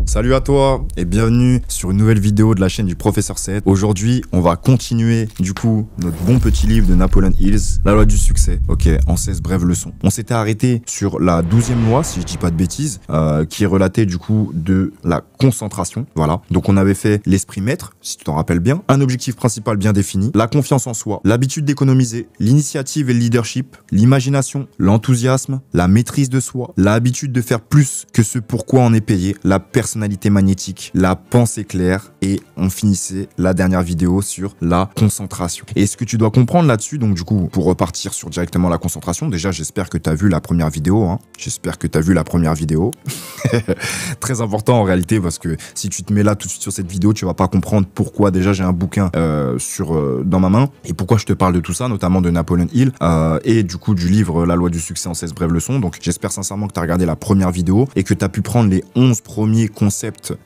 Salut à toi et bienvenue sur une nouvelle vidéo de la chaîne du Professeur 7. Aujourd'hui, on va continuer du coup notre bon petit livre de Napoleon Hills, La loi du succès, ok, en 16 brèves leçons. On s'était arrêté sur la 12e loi, si je dis pas de bêtises, qui relatait du coup de la concentration, voilà. Donc on avait fait l'esprit maître, si tu t'en rappelles bien, un objectif principal bien défini, la confiance en soi, l'habitude d'économiser, l'initiative et le leadership, l'imagination, l'enthousiasme, la maîtrise de soi, l'habitude de faire plus que ce pourquoi on est payé, la personnalité magnétique, la pensée claire, et on finissait la dernière vidéo sur la concentration. Et ce que tu dois comprendre là-dessus, donc du coup, pour repartir sur directement la concentration, déjà j'espère que tu as vu la première vidéo, hein. J'espère que tu as vu la première vidéo. Très important en réalité, parce que si tu te mets là tout de suite sur cette vidéo, tu vas pas comprendre pourquoi déjà j'ai un bouquin dans ma main, et pourquoi je te parle de tout ça, notamment de Napoleon Hill, et du coup du livre La loi du succès en 16 brèves leçons. Donc j'espère sincèrement que tu as regardé la première vidéo, et que tu as pu prendre les 11 premiers concepts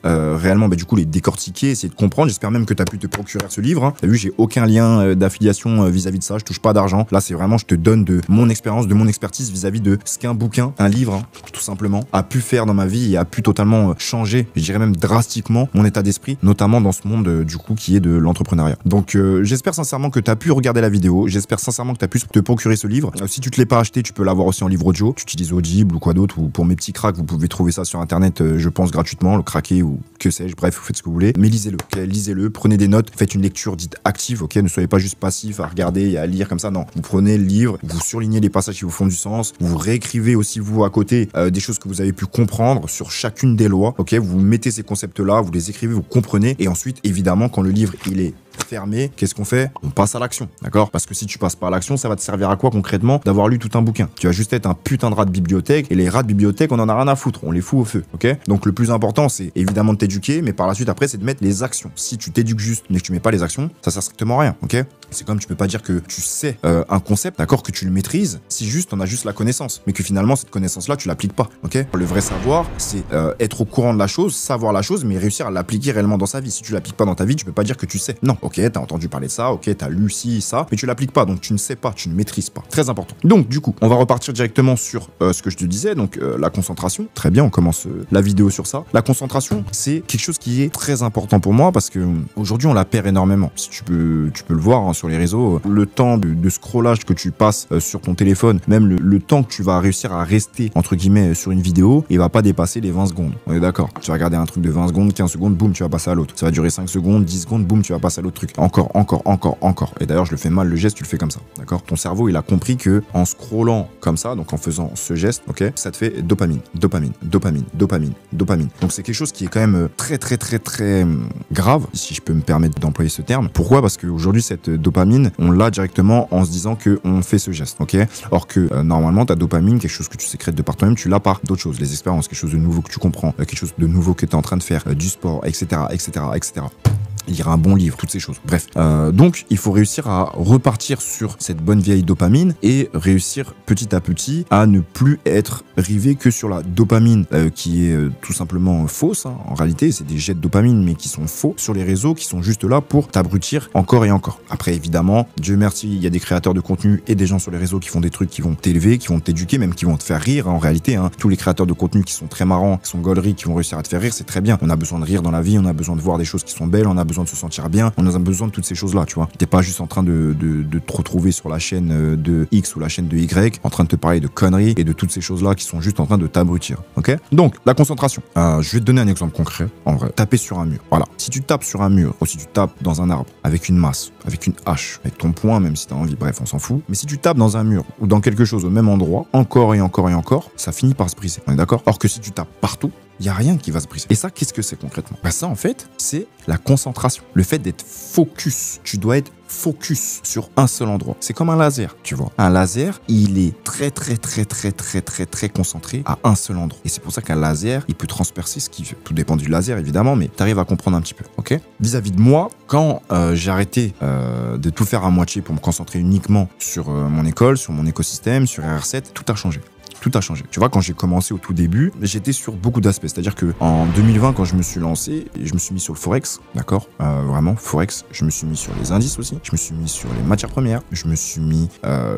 réellement, du coup les décortiquer, essayer de comprendre. J'espère même que tu as pu te procurer ce livre, hein. T'as vu, j'ai aucun lien d'affiliation vis-à-vis de ça, je touche pas d'argent. Là c'est vraiment, je te donne de mon expérience, de mon expertise vis-à-vis de ce qu'un bouquin, un livre, hein, tout simplement, a pu faire dans ma vie et a pu totalement changer, je dirais même drastiquement, mon état d'esprit, notamment dans ce monde du coup qui est de l'entrepreneuriat. Donc j'espère sincèrement que tu as pu regarder la vidéo, j'espère sincèrement que tu as pu te procurer ce livre. Si tu te l'es pas acheté, tu peux l'avoir aussi en livre audio, tu utilises Audible ou quoi d'autre, ou pour mes petits cracks, vous pouvez trouver ça sur internet, je pense gratuitement, le craquer ou que sais-je, bref, vous faites ce que vous voulez, mais lisez-le, okay, lisez-le, prenez des notes, faites une lecture dite active, ok, ne soyez pas juste passif à regarder et à lire comme ça, non, vous prenez le livre, vous surlignez les passages qui vous font du sens, vous réécrivez aussi vous à côté des choses que vous avez pu comprendre sur chacune des lois, ok, vous mettez ces concepts-là, vous les écrivez, vous comprenez, et ensuite, évidemment, quand le livre, il est fermé, qu'est-ce qu'on fait? On passe à l'action, d'accord? Parce que si tu passes pas à l'action, ça va te servir à quoi concrètement d'avoir lu tout un bouquin? Tu vas juste être un putain de rat de bibliothèque, et les rats de bibliothèque, on en a rien à foutre, on les fout au feu, ok? Donc le plus important, c'est évidemment de t'éduquer, mais par la suite après, c'est de mettre les actions. Si tu t'éduques juste, mais que tu mets pas les actions, ça sert strictement à rien, ok? C'est comme tu peux pas dire que tu sais un concept, d'accord, que tu le maîtrises, si juste on a juste la connaissance, mais que finalement cette connaissance-là, tu l'appliques pas, ok? Le vrai savoir, c'est être au courant de la chose, savoir la chose, mais réussir à l'appliquer réellement dans sa vie. Si tu l'appliques pas dans ta vie, tu peux pas dire que tu sais. Non, ok, t'as entendu parler de ça, ok, t'as lu ci, ça, mais tu l'appliques pas, donc tu ne sais pas, tu ne maîtrises pas. Très important. Donc du coup, on va repartir directement sur ce que je te disais, donc la concentration. Très bien, on commence la vidéo sur ça. La concentration, c'est quelque chose qui est très important pour moi, parce que aujourd'hui on la perd énormément. Si tu peux le voir, hein, sur les réseaux, le temps de scrollage que tu passes sur ton téléphone, même le temps que tu vas réussir à rester entre guillemets sur une vidéo, il va pas dépasser les 20 secondes. On est d'accord? Tu vas regarder un truc de 20 secondes, 15 secondes, boum, tu vas passer à l'autre. Ça va durer 5 secondes, 10 secondes, boum, tu vas passer à l'autre truc. Encore. Et d'ailleurs, je le fais mal, le geste, tu le fais comme ça, d'accord? Ton cerveau, il a compris que en scrollant comme ça, donc en faisant ce geste, ok, ça te fait dopamine. Donc c'est quelque chose qui est quand même très grave, si je peux me permettre d'employer ce terme. Pourquoi? Parce qu'aujourd'hui, cette dopamine, on l'a directement en se disant que on fait ce geste, ok? Or que normalement, ta dopamine, quelque chose que tu sécrètes de par toi-même, tu l'as par d'autres choses, les expériences, quelque chose de nouveau que tu comprends, quelque chose de nouveau que tu es en train de faire, du sport, etc. Lire un bon livre, toutes ces choses. Bref, donc il faut réussir à repartir sur cette bonne vieille dopamine et réussir petit à petit à ne plus être rivé que sur la dopamine qui est tout simplement fausse, hein. En réalité, c'est des jets de dopamine mais qui sont faux sur les réseaux, qui sont juste là pour t'abrutir encore et encore. Après, évidemment, Dieu merci, il y a des créateurs de contenu et des gens sur les réseaux qui font des trucs qui vont t'élever, qui vont t'éduquer, même qui vont te faire rire, hein, en réalité, hein. Tous les créateurs de contenu qui sont très marrants, qui sont gauleries, qui vont réussir à te faire rire, c'est très bien. On a besoin de rire dans la vie, on a besoin de voir des choses qui sont belles, on a besoin de se sentir bien, on a besoin de toutes ces choses-là, tu vois. T'es pas juste en train de te retrouver sur la chaîne de X ou la chaîne de Y, en train de te parler de conneries et de toutes ces choses-là qui sont juste en train de t'abrutir, ok? Donc, la concentration. Je vais te donner un exemple concret, en vrai. Taper sur un mur, voilà. Si tu tapes sur un mur, ou si tu tapes dans un arbre, avec une masse, avec une hache, avec ton poing, même si t'as envie, bref, on s'en fout. Mais si tu tapes dans un mur, ou dans quelque chose au même endroit, encore, ça finit par se briser, on est d'accord? Or que si tu tapes partout, il n'y a rien qui va se briser. Et ça, qu'est-ce que c'est concrètement? Bah ça, en fait, c'est la concentration. Le fait d'être focus. Tu dois être focus sur un seul endroit. C'est comme un laser, tu vois. Un laser, il est très concentré à un seul endroit. Et c'est pour ça qu'un laser, il peut transpercer ce qu'il veut. Tout dépend du laser, évidemment, mais tu arrives à comprendre un petit peu, ok? Vis-à-vis de moi, quand j'ai arrêté de tout faire à moitié pour me concentrer uniquement sur mon école, sur mon écosystème, sur RR7, tout a changé. Tout a changé. Tu vois, quand j'ai commencé au tout début, j'étais sur beaucoup d'aspects. C'est-à-dire que en 2020, quand je me suis lancé, je me suis mis sur le Forex, d'accord, vraiment, Forex, je me suis mis sur les indices aussi, je me suis mis sur les matières premières, je me suis mis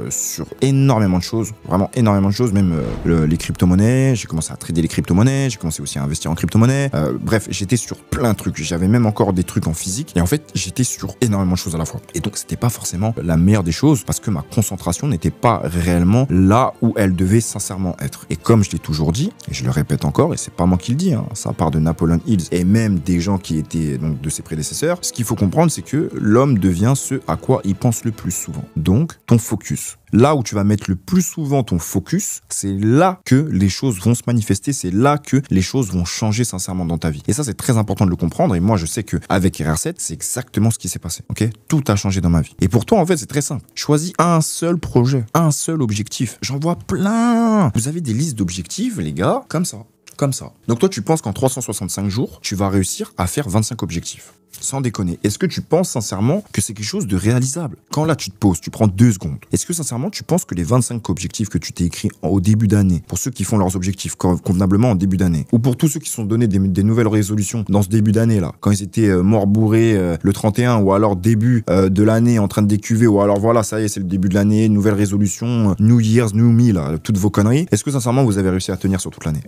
sur énormément de choses, vraiment énormément de choses, même les crypto-monnaies, j'ai commencé à trader les crypto-monnaies, j'ai commencé aussi à investir en crypto-monnaies, bref, j'étais sur plein de trucs, j'avais même encore des trucs en physique, et en fait, j'étais sur énormément de choses à la fois. Et donc, c'était pas forcément la meilleure des choses, parce que ma concentration n'était pas réellement là où elle devait sincèrement être. Et comme je l'ai toujours dit, et je le répète encore, et c'est pas moi qui le dis, hein, ça part de Napoleon Hill, et même des gens qui étaient donc de ses prédécesseurs, ce qu'il faut comprendre, c'est que l'homme devient ce à quoi il pense le plus souvent. Donc, ton focus. Là où tu vas mettre le plus souvent ton focus, c'est là que les choses vont se manifester, c'est là que les choses vont changer sincèrement dans ta vie. Et ça, c'est très important de le comprendre. Et moi, je sais qu'avec RR7, c'est exactement ce qui s'est passé. Ok, tout a changé dans ma vie. Et pour toi, en fait, c'est très simple. Choisis un seul projet, un seul objectif. J'en vois plein. Vous avez des listes d'objectifs, les gars, comme ça. Comme ça. Donc toi, tu penses qu'en 365 jours, tu vas réussir à faire 25 objectifs. Sans déconner. Est-ce que tu penses sincèrement que c'est quelque chose de réalisable? Quand là, tu te poses, tu prends 2 secondes. Est-ce que sincèrement, tu penses que les 25 objectifs que tu t'es écrits au début d'année, pour ceux qui font leurs objectifs convenablement en début d'année, ou pour tous ceux qui sont donnés des nouvelles résolutions dans ce début d'année là, quand ils étaient morts bourrés le 31, ou alors début de l'année en train de décuver, ou alors voilà, ça y est, c'est le début de l'année, nouvelle résolution, New Year's, New Me, là, toutes vos conneries. Est-ce que sincèrement, vous avez réussi à tenir sur toute l'année?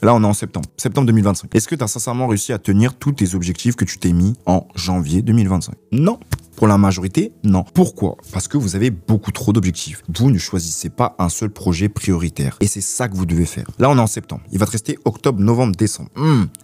Là, on est en septembre 2025. Est-ce que tu as sincèrement réussi à tenir tous tes objectifs que tu t'es mis en janvier 2025? Non. Pour la majorité, non. Pourquoi? Parce que vous avez beaucoup trop d'objectifs. Vous ne choisissez pas un seul projet prioritaire. Et c'est ça que vous devez faire. Là, on est en septembre. Il va te rester octobre, novembre, décembre.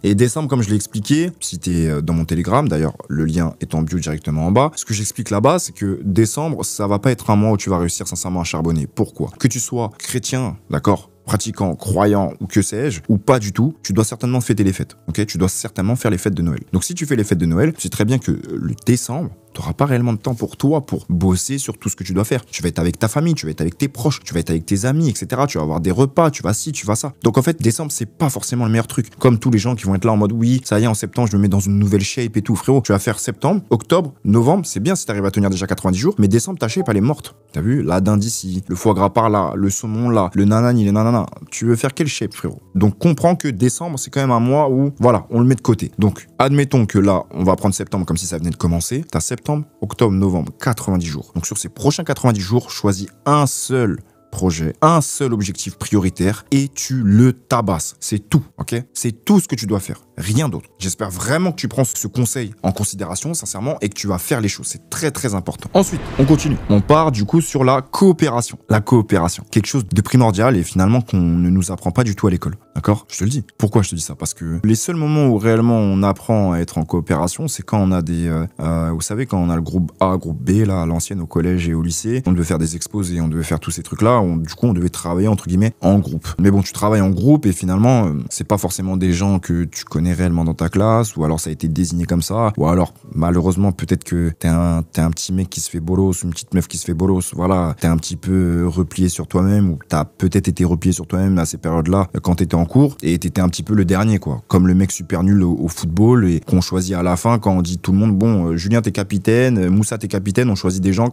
Et décembre, comme je l'ai expliqué, si tu es dans mon Telegram, d'ailleurs, le lien est en bio directement en bas. Ce que j'explique là-bas, c'est que décembre, ça va pas être un mois où tu vas réussir sincèrement à charbonner. Pourquoi? Que tu sois chrétien, d'accord, pratiquant, croyant ou que sais-je, ou pas du tout, tu dois certainement fêter les fêtes. Ok, tu dois certainement faire les fêtes de Noël. Donc si tu fais les fêtes de Noël, tu sais très bien que le décembre, tu n'auras pas réellement de temps pour toi, pour bosser sur tout ce que tu dois faire. Tu vas être avec ta famille, tu vas être avec tes proches, tu vas être avec tes amis, etc. Tu vas avoir des repas, tu vas ci, tu vas ça. Donc en fait, décembre, c'est pas forcément le meilleur truc. Comme tous les gens qui vont être là en mode, oui, ça y est, en septembre, je me mets dans une nouvelle shape et tout. Frérot, tu vas faire septembre, octobre, novembre, c'est bien si tu arrives à tenir déjà 90 jours, mais décembre, ta shape, elle est morte. T'as vu? La dinde ici, le foie gras par là, le saumon là, le nanani, les nanana. Tu veux faire quelle shape, frérot? Donc comprends que décembre, c'est quand même un mois où, voilà, on le met de côté. Donc, admettons que là, on va prendre septembre comme si ça venait de commencer. T'as septembre, octobre, novembre, 90 jours. Donc sur ces prochains 90 jours, choisis un seul projet, un seul objectif prioritaire et tu le tabasses. C'est tout, ok? C'est tout ce que tu dois faire. Rien d'autre. J'espère vraiment que tu prends ce conseil en considération, sincèrement, et que tu vas faire les choses. C'est très, très important. Ensuite, on continue. On part du coup sur la coopération. La coopération. Quelque chose de primordial et finalement qu'on ne nous apprend pas du tout à l'école. D'accord? Je te le dis. Pourquoi je te dis ça? Parce que les seuls moments où réellement on apprend à être en coopération, c'est quand on a des... vous savez, quand on a le groupe A, groupe B, là, à l'ancienne, au collège et au lycée, on devait faire des exposés, on devait faire tous ces trucs-là. Du coup, on devait travailler, entre guillemets, en groupe. Mais bon, tu travailles en groupe et finalement, c'est pas forcément des gens que tu connais réellement dans ta classe, ou alors ça a été désigné comme ça, ou alors, malheureusement, peut-être que t'es un petit mec qui se fait bolos, une petite meuf qui se fait bolos, voilà, t'es un petit peu replié sur toi-même, ou t'as peut-être été replié sur toi-même à ces périodes-là, quand t'étais en cours, et t'étais un petit peu le dernier, quoi. Comme le mec super nul au football, et qu'on choisit à la fin, quand on dit tout le monde, bon, Julien t'es capitaine, Moussa t'es capitaine, on choisit des gens,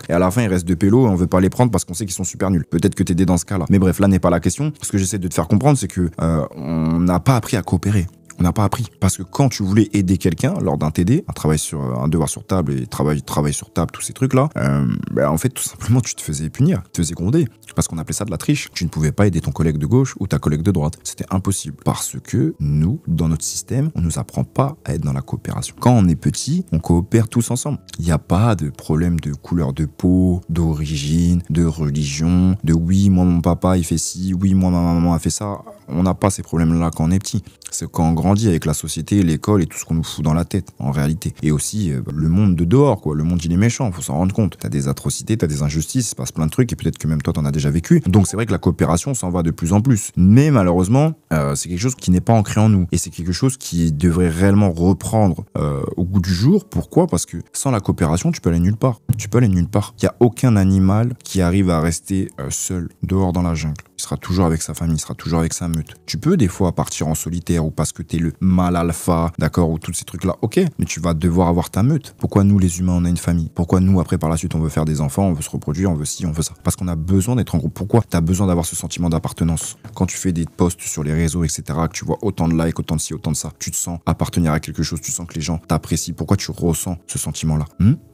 et à la fin, il reste deux pélos, et on veut pas les prendre parce qu'on sait qu'ils sont super nuls. Peut-être que t'es dans ce cas-là. Mais bref, là n'est pas la question. Ce que j'essaie de te faire comprendre, c'est que on n'a pas appris à coopérer. On n'a pas appris. Parce que quand tu voulais aider quelqu'un lors d'un TD, un devoir sur table et travail sur table, tous ces trucs-là, en fait, tout simplement, tu te faisais punir, tu te faisais gronder. Parce qu'on appelait ça de la triche. Tu ne pouvais pas aider ton collègue de gauche ou ta collègue de droite. C'était impossible. Parce que nous, dans notre système, on nous apprend pas à être dans la coopération. Quand on est petit, on coopère tous ensemble. Il n'y a pas de problème de couleur de peau, d'origine, de religion, de oui, moi, mon papa, il fait ci, oui, moi, ma maman a fait ça. On n'a pas ces problèmes-là quand on est petit. C'est quand on grandit avec la société, l'école et tout ce qu'on nous fout dans la tête, en réalité. Et aussi, le monde de dehors, quoi. Le monde, il est méchant, faut s'en rendre compte. T'as des atrocités, t'as des injustices, il se passe plein de trucs, et peut-être que même toi, t'en as déjà vécu. Donc, c'est vrai que la coopération s'en va de plus en plus. Mais malheureusement, c'est quelque chose qui n'est pas ancré en nous. Et c'est quelque chose qui devrait réellement reprendre au goût du jour. Pourquoi? Parce que sans la coopération, tu peux aller nulle part. Tu peux aller nulle part. Il n'y a aucun animal qui arrive à rester seul, dehors dans la jungle. Il sera toujours avec sa famille, il sera toujours avec sa meute. Tu peux des fois partir en solitaire ou parce que t'es le mâle alpha, d'accord, ou tous ces trucs-là, ok, mais tu vas devoir avoir ta meute. Pourquoi nous, les humains, on a une famille? Pourquoi nous, après, par la suite, on veut faire des enfants, on veut se reproduire, on veut ci, on veut ça? Parce qu'on a besoin d'être en groupe. Pourquoi? T'as besoin d'avoir ce sentiment d'appartenance. Quand tu fais des posts sur les réseaux, etc., que tu vois autant de likes, autant de ci, autant de ça, tu te sens appartenir à quelque chose, tu sens que les gens t'apprécient. Pourquoi tu ressens ce sentiment-là?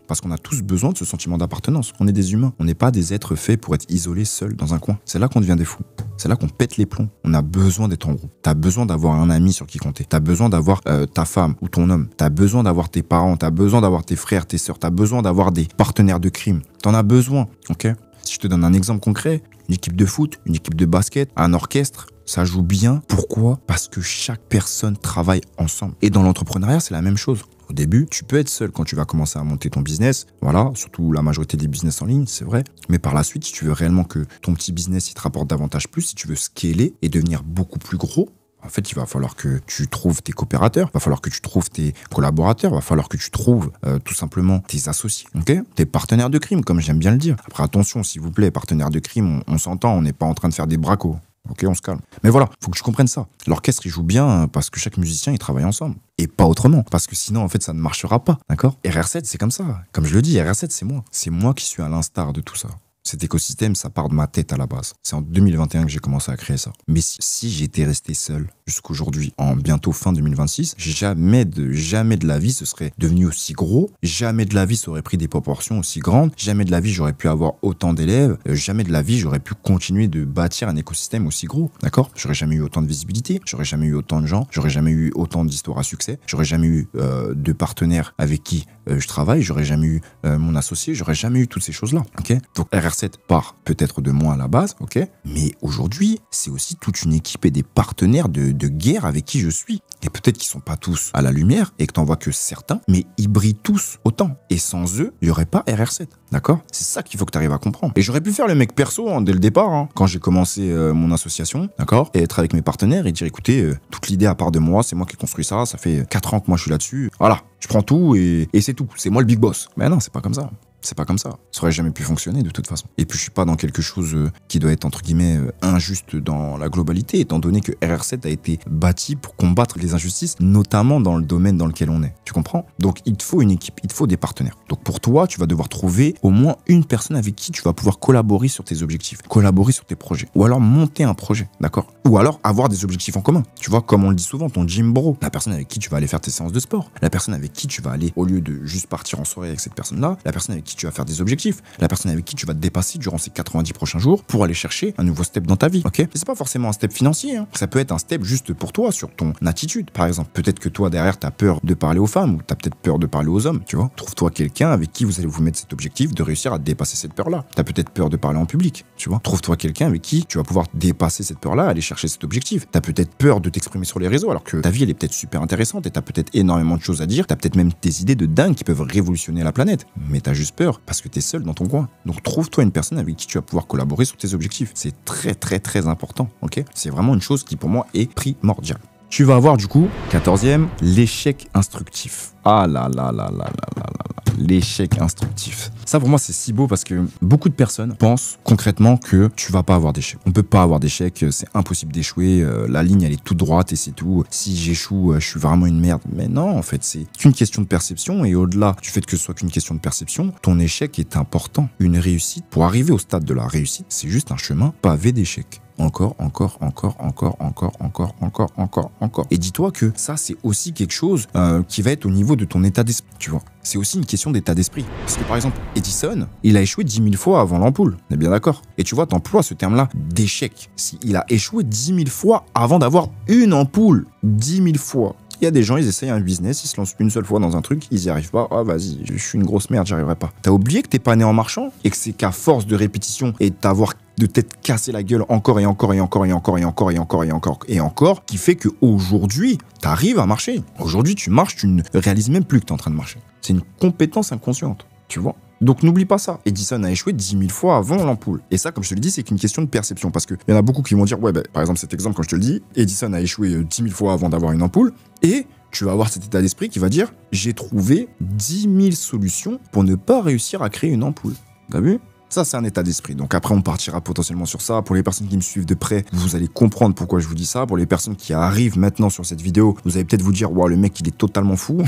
Parce qu'on a tous besoin de ce sentiment d'appartenance. On est des humains. On n'est pas des êtres faits pour être isolés seuls dans un coin. C'est là qu'on devient des fous. C'est là qu'on pète les plombs. On a besoin d'être en groupe. T'as besoin d'avoir un ami sur qui compter. T'as besoin d'avoir ta femme ou ton homme. T'as besoin d'avoir tes parents. T'as besoin d'avoir tes frères, tes sœurs. T'as besoin d'avoir des partenaires de crime. T'en as besoin, ok? Si je te donne un exemple concret, une équipe de foot, une équipe de basket, un orchestre, ça joue bien. Pourquoi? Parce que chaque personne travaille ensemble. Et dans l'entrepreneuriat, c'est la même chose. Au début, tu peux être seul quand tu vas commencer à monter ton business. Voilà, surtout la majorité des business en ligne, c'est vrai. Mais par la suite, si tu veux réellement que ton petit business il te rapporte davantage plus, si tu veux scaler et devenir beaucoup plus gros, en fait, il va falloir que tu trouves tes coopérateurs, il va falloir que tu trouves tes collaborateurs, il va falloir que tu trouves tout simplement tes associés, ok, tes partenaires de crime, comme j'aime bien le dire. Après, attention, s'il vous plaît, partenaires de crime, on s'entend, on n'est pas en train de faire des bracos. Ok, on se calme. Mais voilà, faut que tu comprennes ça. L'orchestre, il joue bien parce que chaque musicien, il travaille ensemble. Et pas autrement. Parce que sinon, en fait, ça ne marchera pas. D'accord? RR7, c'est comme ça. Comme je le dis, RR7, c'est moi. C'est moi qui suis à l'instar de tout ça. Cet écosystème, ça part de ma tête à la base. C'est en 2021 que j'ai commencé à créer ça. Mais si j'étais resté seul jusqu'aujourd'hui, en bientôt fin 2026, jamais de la vie ce serait devenu aussi gros. Jamais de la vie ça aurait pris des proportions aussi grandes. Jamais de la vie j'aurais pu avoir autant d'élèves. Jamais de la vie j'aurais pu continuer de bâtir un écosystème aussi gros. D'accord? J'aurais jamais eu autant de visibilité. J'aurais jamais eu autant de gens. J'aurais jamais eu autant d'histoires à succès. J'aurais jamais eu de partenaires avec qui je travaille. J'aurais jamais eu mon associé. J'aurais jamais eu toutes ces choses-là. Ok? Donc RR7 part peut-être de moi à la base, ok, mais aujourd'hui, c'est aussi toute une équipe et des partenaires de guerre avec qui je suis. Et peut-être qu'ils sont pas tous à la lumière et que t'en vois que certains, mais ils brillent tous autant. Et sans eux, il y aurait pas RR7, d'accord? C'est ça qu'il faut que tu arrives à comprendre. Et j'aurais pu faire le mec perso dès le départ, quand j'ai commencé mon association, d'accord, et être avec mes partenaires et dire, écoutez, toute l'idée à part de moi, c'est moi qui ai construit ça, ça fait 4 ans que moi je suis là-dessus, voilà, je prends tout et c'est tout, c'est moi le big boss. Mais non, c'est pas comme ça. C'est pas comme ça. Ça aurait jamais pu fonctionner de toute façon. Et puis je suis pas dans quelque chose qui doit être entre guillemets injuste dans la globalité, étant donné que RR7 a été bâti pour combattre les injustices, notamment dans le domaine dans lequel on est. Tu comprends? Donc il te faut une équipe, il te faut des partenaires. Donc pour toi, tu vas devoir trouver au moins une personne avec qui tu vas pouvoir collaborer sur tes objectifs, collaborer sur tes projets, ou alors monter un projet, d'accord? Ou alors avoir des objectifs en commun. Tu vois, comme on le dit souvent, ton gym bro, la personne avec qui tu vas aller faire tes séances de sport, la personne avec qui tu vas aller, au lieu de juste partir en soirée avec cette personne-là, la personne avec qui tu vas faire des objectifs, la personne avec qui tu vas te dépasser durant ces 90 prochains jours pour aller chercher un nouveau step dans ta vie, ok? Et c'est pas forcément un step financier, ça peut être un step juste pour toi, sur ton attitude, par exemple. Peut-être que toi, derrière, t'as peur de parler aux femmes, ou t'as peut-être peur de parler aux hommes, tu vois? Trouve-toi quelqu'un avec qui vous allez vous mettre cet objectif de réussir à dépasser cette peur-là. T'as peut-être peur de parler en public, tu vois? Trouve-toi quelqu'un avec qui tu vas pouvoir dépasser cette peur-là, aller chercher cet objectif. T'as peut-être peur de t'exprimer sur les réseaux, alors que ta vie, elle est peut-être super intéressante et t'as peut-être énormément de choses à dire, t'as peut-être même des idées de dingue qui peuvent révolutionner la planète. Mais t'as juste peur parce que t'es seul dans ton coin. Donc trouve-toi une personne avec qui tu vas pouvoir collaborer sur tes objectifs. C'est très très très important, ok? C'est vraiment une chose qui pour moi est primordiale. Tu vas avoir du coup, 14e, l'échec instructif. Ah là là là là là là là, l'échec instructif. Ça pour moi c'est si beau parce que beaucoup de personnes pensent concrètement que tu vas pas avoir d'échec. On peut pas avoir d'échec, c'est impossible d'échouer, la ligne elle est toute droite et c'est tout. Si j'échoue, je suis vraiment une merde. Mais non, en fait c'est qu'une question de perception et au-delà du fait que ce soit qu'une question de perception, ton échec est important. Une réussite, pour arriver au stade de la réussite, c'est juste un chemin pavé d'échecs. Encore. Et dis-toi que ça, c'est aussi quelque chose qui va être au niveau de ton état d'esprit, tu vois. C'est aussi une question d'état d'esprit. Parce que par exemple, Edison, il a échoué 10 000 fois avant l'ampoule. On est bien d'accord? Et tu vois, t'emploies ce terme-là d'échec. Il a échoué 10 000 fois avant d'avoir une ampoule. 10 000 fois. Il y a des gens, ils essayent un business, ils se lancent une seule fois dans un truc, ils y arrivent pas. Ah, vas-y, je suis une grosse merde, j'y arriverai pas. T'as oublié que t'es pas né en marchant et que c'est qu'à force de répétition et de t'être cassé la gueule encore qui fait qu'aujourd'hui, t'arrives à marcher. Aujourd'hui, tu marches, tu ne réalises même plus que t'es en train de marcher. C'est une compétence inconsciente, tu vois. Donc n'oublie pas ça. Edison a échoué 10 000 fois avant l'ampoule. Et ça, comme je te le dis, c'est qu'une question de perception. Parce qu'il y en a beaucoup qui vont dire, ouais, par exemple, cet exemple, quand je te le dis, Edison a échoué 10 000 fois avant d'avoir une ampoule. Et tu vas avoir cet état d'esprit qui va dire, j'ai trouvé 10 000 solutions pour ne pas réussir à créer une ampoule. T'as vu? Ça, c'est un état d'esprit. Donc après, on partira potentiellement sur ça. Pour les personnes qui me suivent de près, vous allez comprendre pourquoi je vous dis ça. Pour les personnes qui arrivent maintenant sur cette vidéo, vous allez peut-être vous dire, wow, le mec, il est totalement fou.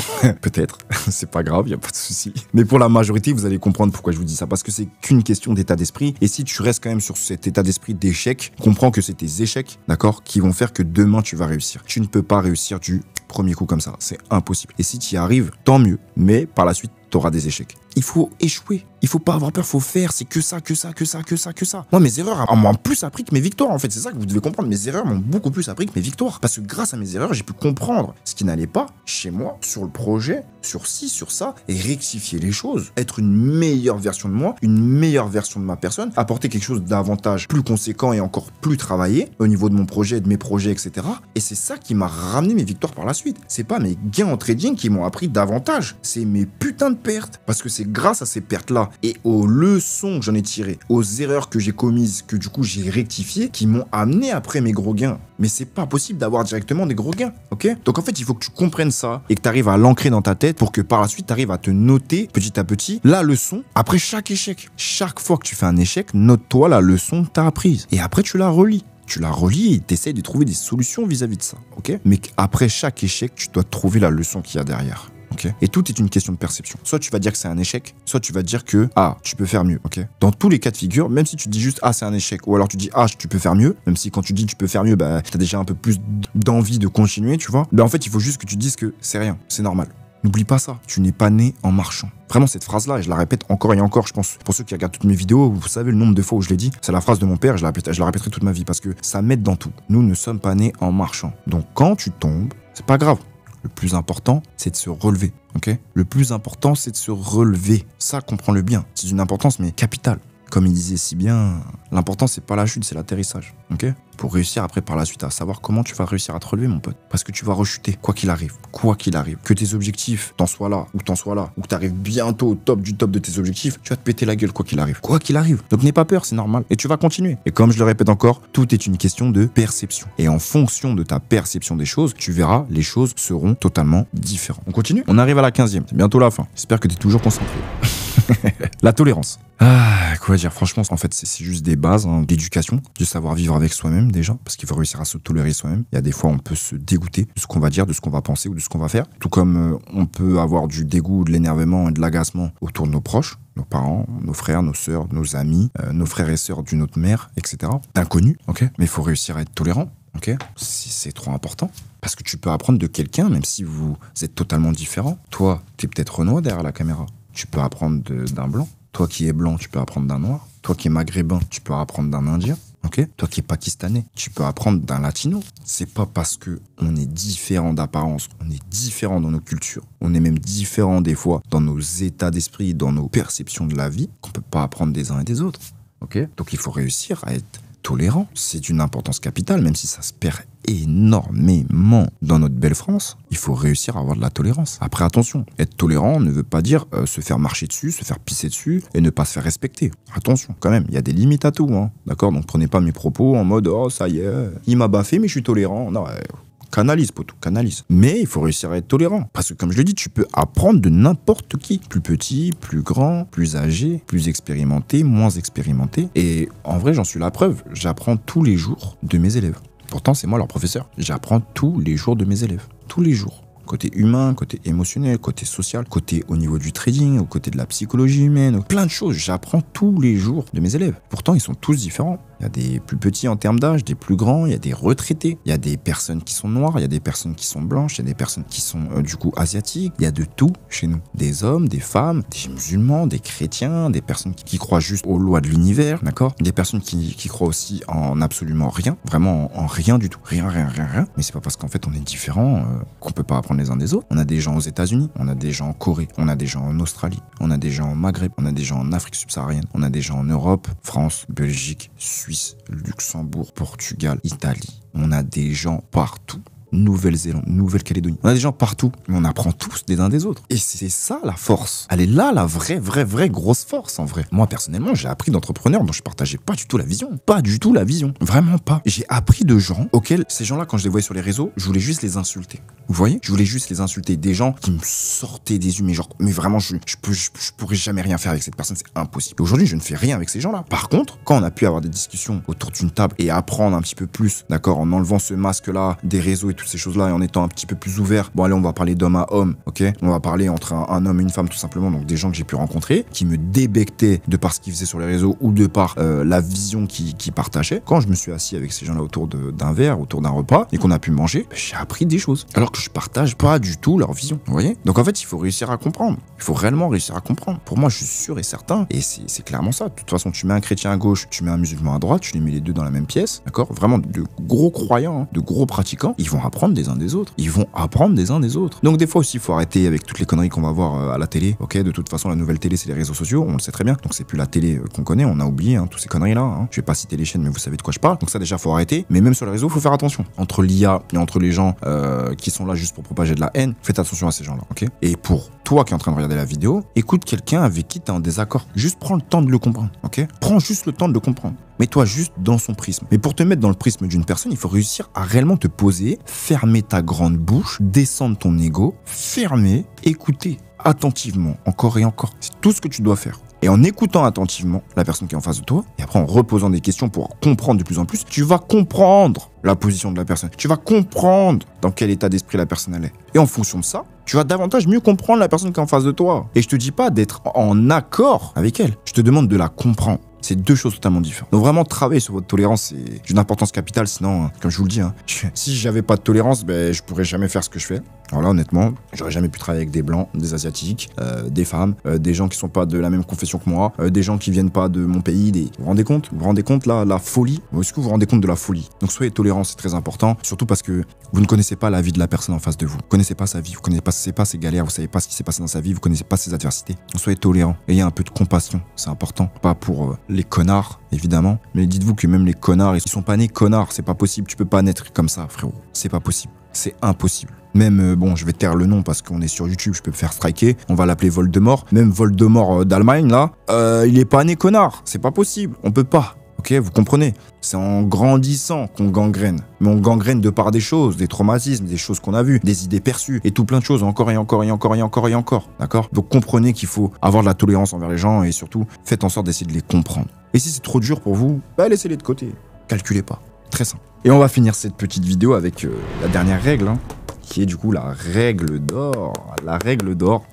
Peut-être, c'est pas grave, il y a pas de souci. Mais pour la majorité, vous allez comprendre pourquoi je vous dis ça, parce que c'est qu'une question d'état d'esprit. Et si tu restes quand même sur cet état d'esprit d'échec, comprends que c'est tes échecs, d'accord, qui vont faire que demain tu vas réussir. Tu ne peux pas réussir du premier coup comme ça, c'est impossible. Et si tu y arrives, tant mieux. Mais par la suite, tu auras des échecs. Il faut échouer. Il faut pas avoir peur, faut faire. C'est que ça, que ça, que ça, que ça, que ça. Moi, mes erreurs m'ont plus appris que mes victoires. En fait, c'est ça que vous devez comprendre. Mes erreurs m'ont beaucoup plus appris que mes victoires. Parce que grâce à mes erreurs, j'ai pu comprendre ce qui n'allait pas chez moi, sur le projet, sur ci, sur ça, et rectifier les choses. Être une meilleure version de moi, une meilleure version de ma personne, apporter quelque chose d'avantage plus conséquent et encore plus travaillé au niveau de mon projet, de mes projets, etc. Et c'est ça qui m'a ramené mes victoires par la suite. C'est pas mes gains en trading qui m'ont appris davantage. C'est mes putains de pertes. Parce que c'est grâce à ces pertes-là et aux leçons que j'en ai tirées, aux erreurs que j'ai commises, que du coup j'ai rectifiées, qui m'ont amené après mes gros gains. Mais c'est pas possible d'avoir directement des gros gains, ok? Donc en fait, il faut que tu comprennes ça et que tu arrives à l'ancrer dans ta tête pour que par la suite, tu arrives à te noter petit à petit la leçon après chaque échec. Chaque fois que tu fais un échec, note-toi la leçon que tu as apprise. Et après, tu la relis. Tu la relis et tu essaies de trouver des solutions vis-à-vis de ça, ok? Mais après chaque échec, tu dois trouver la leçon qu'il y a derrière. Okay. Et tout est une question de perception. Soit tu vas dire que c'est un échec, soit tu vas dire que tu peux faire mieux. Okay. Dans tous les cas de figure, même si tu dis juste c'est un échec, ou alors tu dis tu peux faire mieux, même si quand tu dis tu peux faire mieux, bah t'as déjà un peu plus d'envie de continuer, tu vois. Bah en fait, il faut juste que tu dises que c'est rien, c'est normal. N'oublie pas ça, tu n'es pas né en marchant. Vraiment, cette phrase-là, je la répète encore et encore, je pense. Pour ceux qui regardent toutes mes vidéos, vous savez le nombre de fois où je l'ai dit. C'est la phrase de mon père, je la répéterai toute ma vie parce que ça m'aide dans tout. Nous ne sommes pas nés en marchant. Donc quand tu tombes, c'est pas grave. Le plus important, c'est de se relever, ok? Le plus important, c'est de se relever. Ça, comprends-le bien. C'est d'une importance, mais capitale. Comme il disait si bien, l'important, c'est pas la chute, c'est l'atterrissage, ok? Pour réussir après par la suite à savoir comment tu vas réussir à te relever, mon pote. Parce que tu vas rechuter, quoi qu'il arrive. Quoi qu'il arrive. Que tes objectifs t'en soient là, ou que t'arrives bientôt au top du top de tes objectifs, tu vas te péter la gueule, quoi qu'il arrive. Quoi qu'il arrive. Donc n'aie pas peur, c'est normal. Et tu vas continuer. Et comme je le répète encore, tout est une question de perception. Et en fonction de ta perception des choses, tu verras, les choses seront totalement différentes. On continue? On arrive à la 15e. C'est bientôt la fin. J'espère que tu es toujours concentré. La tolérance. Quoi dire, franchement, en fait, c'est juste des bases d'éducation, de savoir vivre avec soi-même déjà, parce qu'il faut réussir à se tolérer soi-même. Il y a des fois, on peut se dégoûter de ce qu'on va dire, de ce qu'on va penser ou de ce qu'on va faire. Tout comme on peut avoir du dégoût, de l'énervement et de l'agacement autour de nos proches, nos parents, nos frères, nos sœurs, nos amis, nos frères et sœurs d'une autre mère, etc. D'inconnus, ok? Mais il faut réussir à être tolérant, ok? C'est trop important. Parce que tu peux apprendre de quelqu'un, même si vous êtes totalement différents. Toi, tu es peut-être Renoir derrière la caméra. Tu peux apprendre d'un blanc. Toi qui es blanc, tu peux apprendre d'un noir. Toi qui es maghrébin, tu peux apprendre d'un indien. Ok? Toi qui es pakistanais, tu peux apprendre d'un latino. C'est pas parce que on est différent d'apparence, on est différent dans nos cultures, on est même différent des fois dans nos états d'esprit, dans nos perceptions de la vie, qu'on peut pas apprendre des uns et des autres. Ok? Donc il faut réussir à être tolérant. C'est d'une importance capitale, même si ça se perd énormément dans notre belle France. Il faut réussir à avoir de la tolérance. Après, attention, être tolérant ne veut pas dire se faire marcher dessus, se faire pisser dessus et ne pas se faire respecter. Attention, quand même, il y a des limites à tout, hein. D'accord? Donc prenez pas mes propos en mode ça y est, il m'a baffé mais je suis tolérant. Non, canalise, poteau, canalise. Mais il faut réussir à être tolérant. Parce que, comme je le dis, tu peux apprendre de n'importe qui. Plus petit, plus grand, plus âgé, plus expérimenté, moins expérimenté. Et en vrai, j'en suis la preuve. J'apprends tous les jours de mes élèves. Pourtant, c'est moi leur professeur. J'apprends tous les jours de mes élèves. Tous les jours. Côté humain, côté émotionnel, côté social, côté au niveau du trading, au côté de la psychologie humaine, plein de choses. J'apprends tous les jours de mes élèves. Pourtant, ils sont tous différents. Il y a des plus petits en termes d'âge, des plus grands, il y a des retraités, il y a des personnes qui sont noires, il y a des personnes qui sont blanches, il y a des personnes qui sont du coup asiatiques. Il y a de tout chez nous. Des hommes, des femmes, des musulmans, des chrétiens, des personnes qui croient juste aux lois de l'univers, d'accord? Des personnes qui croient aussi en absolument rien, vraiment en rien du tout. Rien. Mais c'est pas parce qu'en fait on est différents qu'on peut pas apprendre les uns des autres. On a des gens aux États-Unis, on a des gens en Corée, on a des gens en Australie, on a des gens au Maghreb, on a des gens en Afrique subsaharienne, on a des gens en Europe, France, Belgique, Suisse, Luxembourg, Portugal, Italie. On a des gens partout. Nouvelle-Zélande, Nouvelle-Calédonie. On a des gens partout, mais on apprend tous des uns des autres. Et c'est ça la force. Elle est là, la vraie grosse force en vrai. Moi, personnellement, j'ai appris d'entrepreneurs dont je partageais pas du tout la vision. Pas du tout la vision. Vraiment pas. J'ai appris de gens auxquels, ces gens-là, quand je les voyais sur les réseaux, je voulais juste les insulter. Vous voyez? Je voulais juste les insulter. Des gens qui me sortaient des yeux, mais genre, mais vraiment, je pourrais jamais rien faire avec cette personne, c'est impossible. Aujourd'hui, je ne fais rien avec ces gens-là. Par contre, quand on a pu avoir des discussions autour d'une table et apprendre un petit peu plus, d'accord, en enlevant ce masque-là, des réseaux et toutes ces choses-là, et en étant un petit peu plus ouvert, bon allez, on va parler d'homme à homme, ok? On va parler entre un homme et une femme, tout simplement, donc des gens que j'ai pu rencontrer, qui me débectaient de par ce qu'ils faisaient sur les réseaux ou de par la vision qu'ils partageaient. Quand je me suis assis avec ces gens-là autour d'un verre, autour d'un repas, et qu'on a pu manger, j'ai appris des choses. Alors que je partage pas du tout leur vision, vous voyez? Donc en fait, il faut réussir à comprendre. Il faut réellement réussir à comprendre. Pour moi, je suis sûr et certain, et c'est clairement ça. De toute façon, tu mets un chrétien à gauche, tu mets un musulman à droite, tu les mets les deux dans la même pièce, d'accord? Vraiment de gros croyants, hein, de gros pratiquants, ils vont apprendre des uns des autres. Ils vont apprendre des uns des autres. Donc des fois aussi, il faut arrêter avec toutes les conneries qu'on va voir à la télé, ok? De toute façon, la nouvelle télé, c'est les réseaux sociaux, on le sait très bien. Donc c'est plus la télé qu'on connaît, on a oublié toutes ces conneries-là. Hein. Je vais pas citer les chaînes, mais vous savez de quoi je parle. Donc ça déjà, faut arrêter. Mais même sur les réseaux, faut faire attention. Entre l'IA et entre les gens qui sont là juste pour propager de la haine, faites attention à ces gens-là, ok? Et pour toi qui es en train de regarder la vidéo, écoute quelqu'un avec qui tu es en désaccord. Juste prends le temps de le comprendre, ok? Prends juste le temps de le comprendre. Mets-toi juste dans son prisme. Mais pour te mettre dans le prisme d'une personne, il faut réussir à réellement te poser, fermer ta grande bouche, descendre ton ego, fermer, écouter attentivement, encore et encore. C'est tout ce que tu dois faire. Et en écoutant attentivement la personne qui est en face de toi, et après en reposant des questions pour comprendre de plus en plus, tu vas comprendre la position de la personne. Tu vas comprendre dans quel état d'esprit la personne elle est. Et en fonction de ça, tu vas davantage mieux comprendre la personne qui est en face de toi. Et je te dis pas d'être en accord avec elle. Je te demande de la comprendre. C'est deux choses totalement différentes. Donc vraiment, travailler sur votre tolérance, c'est d'une importance capitale. Sinon, comme je vous le dis, si j'avais pas de tolérance, je pourrais jamais faire ce que je fais. Alors là, honnêtement, j'aurais jamais pu travailler avec des blancs, des asiatiques, des femmes, des gens qui sont pas de la même confession que moi, des gens qui viennent pas de mon pays. Vous vous rendez compte? Vous vous rendez compte là, la folie? Est-ce que vous vous rendez compte de la folie? Donc soyez tolérants, c'est très important, surtout parce que vous ne connaissez pas la vie de la personne en face de vous. Vous connaissez pas sa vie, vous connaissez pas ses galères, vous savez pas ce qui s'est passé dans sa vie, vous connaissez pas ses adversités. Donc soyez tolérants, ayez un peu de compassion, c'est important. Pas pour les connards, évidemment, mais dites-vous que même les connards, ils sont pas nés connards, c'est pas possible, tu peux pas naître comme ça, frérot. C'est pas possible, c'est impossible. Même, bon, je vais taire le nom parce qu'on est sur YouTube, je peux me faire striker, on va l'appeler Voldemort. Même Voldemort d'Allemagne, là, il est pas né connard, c'est pas possible, on peut pas. Ok, vous comprenez? C'est en grandissant qu'on gangrène. Mais on gangrène de par des choses, des traumatismes, des choses qu'on a vues, des idées perçues, et tout plein de choses, encore et encore et encore et encore et encore. D'accord? Donc comprenez qu'il faut avoir de la tolérance envers les gens et surtout, faites en sorte d'essayer de les comprendre. Et si c'est trop dur pour vous, laissez-les de côté. Calculez pas. Très simple. Et on va finir cette petite vidéo avec la dernière règle, qui est du coup la règle d'or. La règle d'or.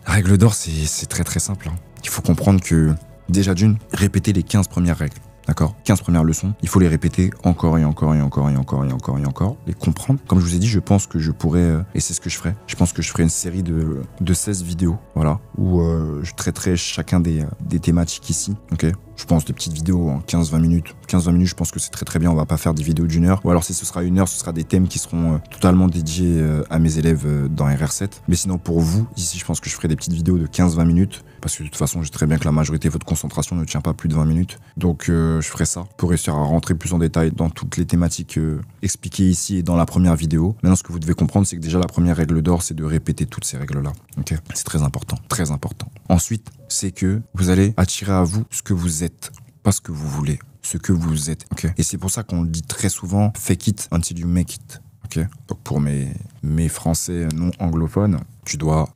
La règle d'or, c'est très très simple. Il faut comprendre que, déjà d'une, répétez les 15 premières règles. D'accord? 15 premières leçons, il faut les répéter encore et encore et encore et encore et encore et encore, les comprendre. Comme je vous ai dit, je pense que je pourrais, et c'est ce que je ferai, je pense que je ferai une série de 16 vidéos, voilà, où je traiterai chacun des thématiques ici, ok? Je pense des petites vidéos en 15-20 minutes. 15-20 minutes, je pense que c'est très très bien, on va pas faire des vidéos d'1 heure. Ou alors si ce sera 1 heure, ce sera des thèmes qui seront totalement dédiés à mes élèves dans RR7. Mais sinon pour vous, ici je pense que je ferai des petites vidéos de 15-20 minutes. Parce que de toute façon, je sais très bien que la majorité de votre concentration ne tient pas plus de 20 minutes. Donc je ferai ça pour réussir à rentrer plus en détail dans toutes les thématiques expliquées ici et dans la première vidéo. Maintenant, ce que vous devez comprendre, c'est que déjà la première règle d'or, c'est de répéter toutes ces règles-là. Ok? C'est très important, très important. Ensuite, c'est que vous allez attirer à vous ce que vous êtes, pas ce que vous voulez, ce que vous êtes. Ok? Et c'est pour ça qu'on le dit très souvent, fake it until you make it. Ok? Donc pour mes Français non anglophones, tu dois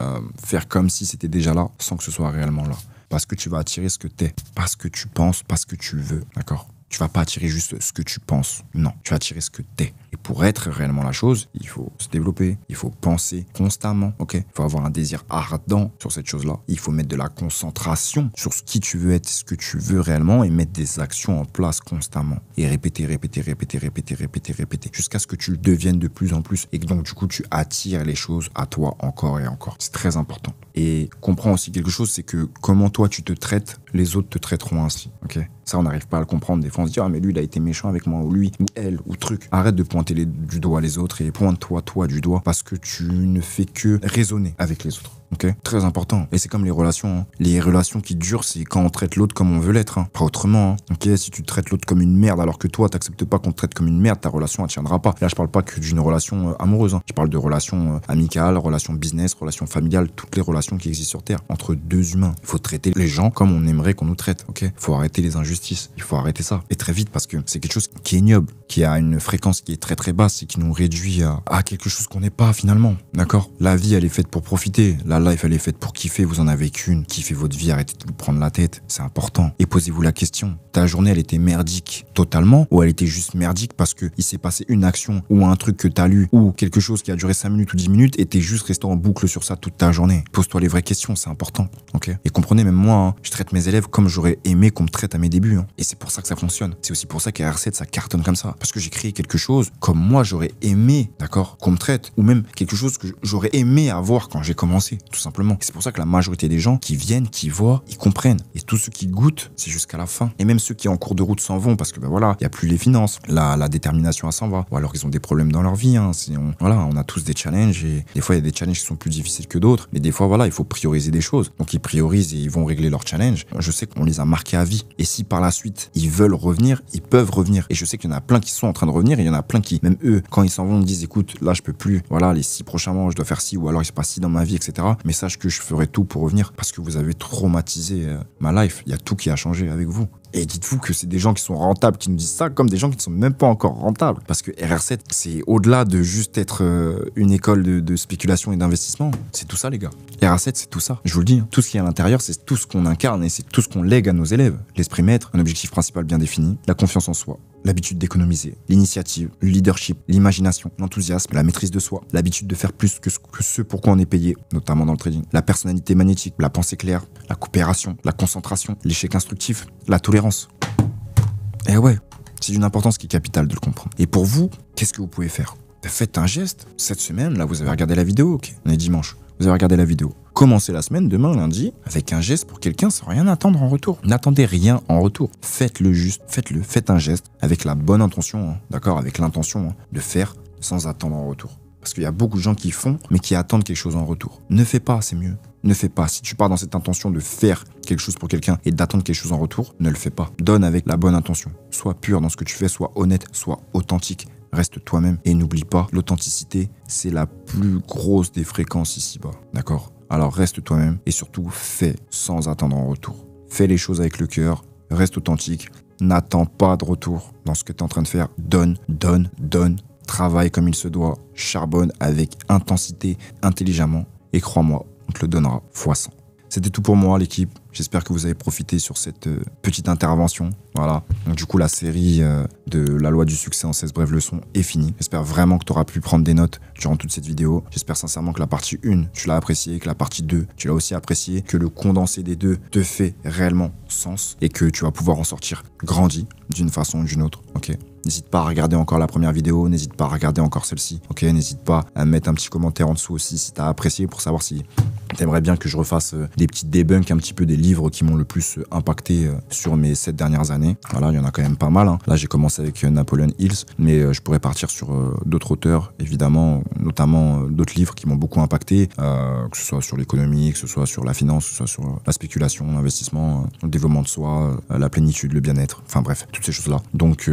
faire comme si c'était déjà là, sans que ce soit réellement là. Parce que tu vas attirer ce que t'es, pas ce que tu penses, pas ce que tu veux, d'accord? Tu vas pas attirer juste ce que tu penses, non, tu vas attirer ce que t'es. Et pour être réellement la chose, il faut se développer, il faut penser constamment, ok? Il faut avoir un désir ardent sur cette chose-là. Il faut mettre de la concentration sur ce qui tu veux être, ce que tu veux réellement et mettre des actions en place constamment. Et répéter, répéter, répéter, répéter, répéter, répéter, jusqu'à ce que tu le deviennes de plus en plus et que donc du coup tu attires les choses à toi encore et encore. C'est très important. Et comprends aussi quelque chose, c'est que comment toi tu te traites les autres te traiteront ainsi, ok? Ça, on n'arrive pas à le comprendre. Des fois, on se dit, ah, mais lui, il a été méchant avec moi, ou lui, ou elle, ou truc. Arrête de pointer du doigt les autres et pointe-toi, toi, du doigt, parce que tu ne fais que raisonner avec les autres. Ok, très important. Et c'est comme les relations. Hein. Les relations qui durent, c'est quand on traite l'autre comme on veut l'être. Hein. Pas autrement. Hein. Ok, si tu traites l'autre comme une merde alors que toi, t'acceptes pas qu'on te traite comme une merde, ta relation, elle tiendra pas. Là, je parle pas que d'une relation amoureuse. Hein. Je parle de relations amicales, relations business, relations familiales, toutes les relations qui existent sur Terre. Entre deux humains. Il faut traiter les gens comme on aimerait qu'on nous traite. Ok, il faut arrêter les injustices. Il faut arrêter ça. Et très vite, parce que c'est quelque chose qui est ignoble, qui a une fréquence qui est très très basse et qui nous réduit à quelque chose qu'on n'est pas finalement. D'accord? La vie, elle est faite pour profiter. La life, elle est faite pour kiffer, vous en avez qu'une. Kiffez votre vie, arrêtez de vous prendre la tête, c'est important. Et posez-vous la question, ta journée, elle était merdique totalement ou elle était juste merdique parce que il s'est passé une action ou un truc que t'as lu ou quelque chose qui a duré 5 minutes ou 10 minutes et t'es juste resté en boucle sur ça toute ta journée. Pose-toi les vraies questions, c'est important, ok? Et comprenez, même moi, hein, je traite mes élèves comme j'aurais aimé qu'on me traite à mes débuts. Hein. Et c'est pour ça que ça fonctionne. C'est aussi pour ça qu'à R7, ça cartonne comme ça. Parce que j'ai créé quelque chose comme moi, j'aurais aimé, d'accord, qu'on me traite. Ou même quelque chose que j'aurais aimé avoir quand j'ai commencé, tout simplement. C'est pour ça que la majorité des gens qui viennent, qui voient, ils comprennent. Et tous ceux qui goûtent, c'est jusqu'à la fin. Et même ceux qui en cours de route s'en vont parce que ben voilà, il y a plus les finances, la détermination à s'en va. Ou alors ils ont des problèmes dans leur vie. Hein. Voilà, on a tous des challenges et des fois il y a des challenges qui sont plus difficiles que d'autres. Mais des fois voilà, il faut prioriser des choses. Donc ils priorisent et ils vont régler leurs challenges. Je sais qu'on les a marqués à vie. Et si par la suite ils veulent revenir, ils peuvent revenir. Et je sais qu'il y en a plein qui sont en train de revenir et il y en a plein qui, même eux, quand ils s'en vont, ils disent écoute, là je peux plus. Voilà, les 6 prochains mois, je dois faire ci ou alors il se passe ci dans ma vie, etc. Mais sache que je ferai tout pour revenir parce que vous avez traumatisé ma life. Il y a tout qui a changé avec vous. Et dites-vous que c'est des gens qui sont rentables qui nous disent ça comme des gens qui ne sont même pas encore rentables. Parce que RR7, c'est au-delà de juste être une école de spéculation et d'investissement. C'est tout ça, les gars. RR7, c'est tout ça. Je vous le dis, hein. Tout ce qui est à l'intérieur, c'est tout ce qu'on incarne et c'est tout ce qu'on lègue à nos élèves. L'esprit maître, un objectif principal bien défini, la confiance en soi, l'habitude d'économiser, l'initiative, le leadership, l'imagination, l'enthousiasme, la maîtrise de soi, l'habitude de faire plus que ce pour quoi on est payé, notamment dans le trading, la personnalité magnétique, la pensée claire, la coopération, la concentration, l'échec instructif, la tolérance. Et ouais, c'est d'une importance qui est capitale de le comprendre. Et pour vous, qu'est-ce que vous pouvez faire? Faites un geste. Cette semaine, là, vous avez regardé la vidéo, ok, on est dimanche. Vous avez regardé la vidéo. Commencez la semaine, demain, lundi, avec un geste pour quelqu'un sans rien attendre en retour. N'attendez rien en retour. Faites-le juste, faites-le. Faites un geste avec la bonne intention, hein, d'accord, avec l'intention de faire sans attendre en retour. Parce qu'il y a beaucoup de gens qui font, mais qui attendent quelque chose en retour. Ne fais pas, c'est mieux. Ne fais pas. Si tu pars dans cette intention de faire quelque chose pour quelqu'un et d'attendre quelque chose en retour, ne le fais pas. Donne avec la bonne intention. Sois pur dans ce que tu fais, sois honnête, sois authentique. Reste toi-même et n'oublie pas, l'authenticité, c'est la plus grosse des fréquences ici-bas. D'accord? Alors reste toi-même et surtout fais sans attendre en retour. Fais les choses avec le cœur, reste authentique, n'attends pas de retour dans ce que tu es en train de faire. Donne, donne, donne. Travaille comme il se doit, charbonne avec intensité, intelligemment et crois-moi, on te le donnera fois 100. C'était tout pour moi, l'équipe. J'espère que vous avez profité sur cette petite intervention. Voilà. Donc, du coup, la série de la loi du succès en 16 brèves leçons est finie. J'espère vraiment que tu auras pu prendre des notes durant toute cette vidéo. J'espère sincèrement que la partie 1, tu l'as appréciée, que la partie 2, tu l'as aussi appréciée, que le condensé des deux te fait réellement sens et que tu vas pouvoir en sortir grandi d'une façon ou d'une autre. Ok. N'hésite pas à regarder encore la première vidéo, n'hésite pas à regarder encore celle-ci. Ok, n'hésite pas à mettre un petit commentaire en dessous aussi si tu as apprécié pour savoir si t'aimerais bien que je refasse des petits debunks un petit peu des livres qui m'ont le plus impacté sur mes 7 dernières années. Voilà, il y en a quand même pas mal. Hein. Là, j'ai commencé avec Napoleon Hills, mais je pourrais partir sur d'autres auteurs, évidemment, notamment d'autres livres qui m'ont beaucoup impacté, que ce soit sur l'économie, que ce soit sur la finance, que ce soit sur la spéculation, l'investissement, le développement de soi, la plénitude, le bien-être, enfin bref, toutes ces choses-là. Donc,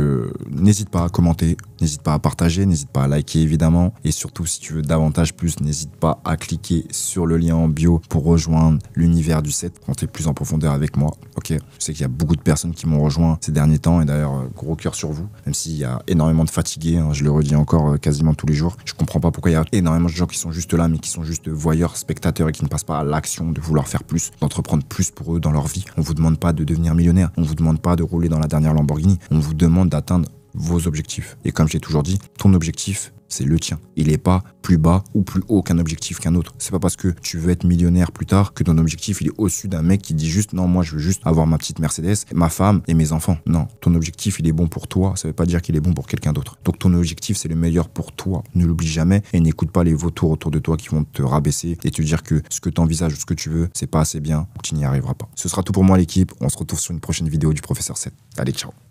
n'hésite pas à commenter, n'hésite pas à partager, n'hésite pas à liker évidemment. Et surtout, si tu veux davantage plus, n'hésite pas à cliquer sur le lien en bio pour rejoindre l'univers du 7, rentrer plus en profondeur avec moi. Ok, je sais qu'il y a beaucoup de personnes qui m'ont rejoint ces derniers temps et d'ailleurs, gros cœur sur vous. Même s'il y a énormément de fatigués, hein, je le redis encore quasiment tous les jours. Je comprends pas pourquoi il y a énormément de gens qui sont juste là, mais qui sont juste voyeurs, spectateurs et qui ne passent pas à l'action de vouloir faire plus, d'entreprendre plus pour eux dans leur vie. On vous demande pas de devenir millionnaire, on vous demande pas de rouler dans la dernière Lamborghini, on vous demande d'atteindre vos objectifs. Et comme j'ai toujours dit, ton objectif, c'est le tien. Il n'est pas plus bas ou plus haut qu'un objectif qu'un autre. C'est pas parce que tu veux être millionnaire plus tard que ton objectif il est au-dessus d'un mec qui dit juste non, moi je veux juste avoir ma petite Mercedes, ma femme et mes enfants. Non, ton objectif il est bon pour toi, ça veut pas dire qu'il est bon pour quelqu'un d'autre. Donc ton objectif c'est le meilleur pour toi. Ne l'oublie jamais et n'écoute pas les vautours autour de toi qui vont te rabaisser et te dire que ce que tu envisages ou ce que tu veux, c'est pas assez bien ou que tu n'y arriveras pas. Ce sera tout pour moi l'équipe. On se retrouve sur une prochaine vidéo du Professeur 7. Allez, ciao.